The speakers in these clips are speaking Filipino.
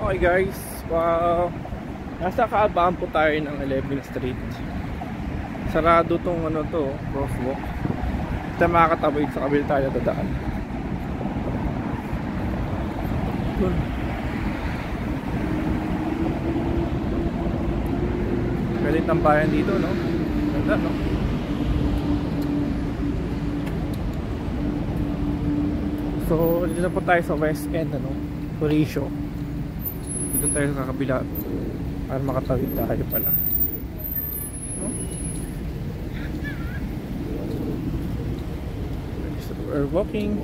Okay guys, nasa kaabaan po tayo ng 11th Street. Sarado tong ano to, crosswalk. Hindi makakatawid sa kabila tayo dadaan. Galit ang bayan dito, no? Ganda, no? So, dito na po tayo sa West End, ano? Horatio. Dito tayo sa kabila para makatawid tayo pala, no? So we're walking.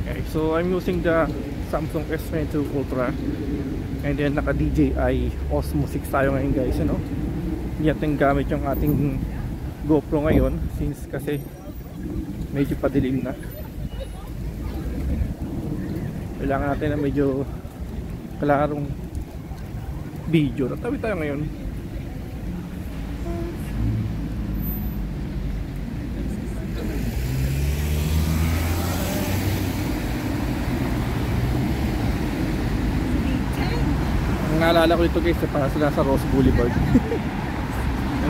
Okay, so I'm using the Samsung S22 Ultra, and then naka DJI Osmo 6 tayo ngayon guys, you know? Hindi natin gamit yung ating GoPro ngayon since kasi medyo padilim na. Kailangan natin na medyo klarong video. Tatawid tayo ngayon. Ang naalala ko dito guys, para sila sa Ross Boulevard.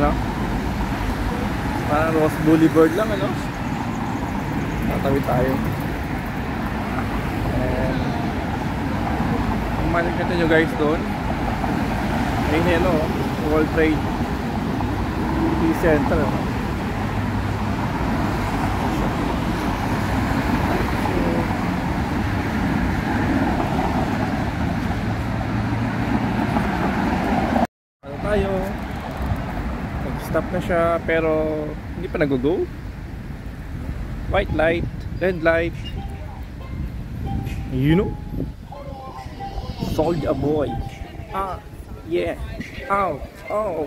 Ano? Parang Ross Boulevard lang, ano? Tatawid tayo. Makikita nyo guys doon, ayun yan o, World Trade Center. Ano tayo, nag-stop na siya pero hindi pa nag-go. White light, red light, you know. Soldier boy. Ah, yeah. Ow, oh.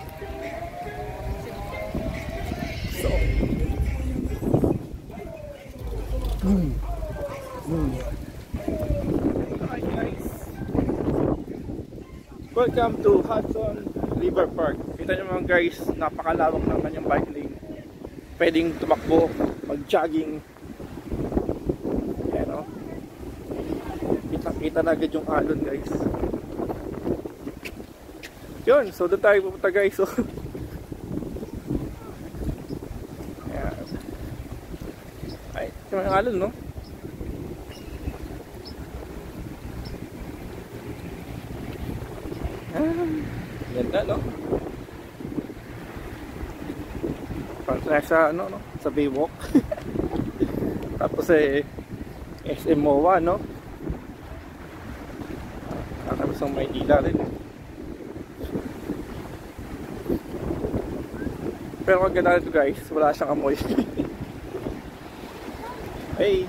So. Hi guys. Welcome to Hudson River Park. Kita nyo mga guys, napakalawak ng kanyang bike lane. Pwedeng tumakbo, mag-jogging. Ayan o. Kita na agad yung alon guys. Yun, so doon tayo pupunta guys. So ayan. Ay, ito yung alon, no? Ganda, no? Parang sa ano, no? Sa Baywalk. Tapos SM MOA, no? Tapos ang Maynila rin. Pero ang ganda nito guys, wala siyang amoy. Hey!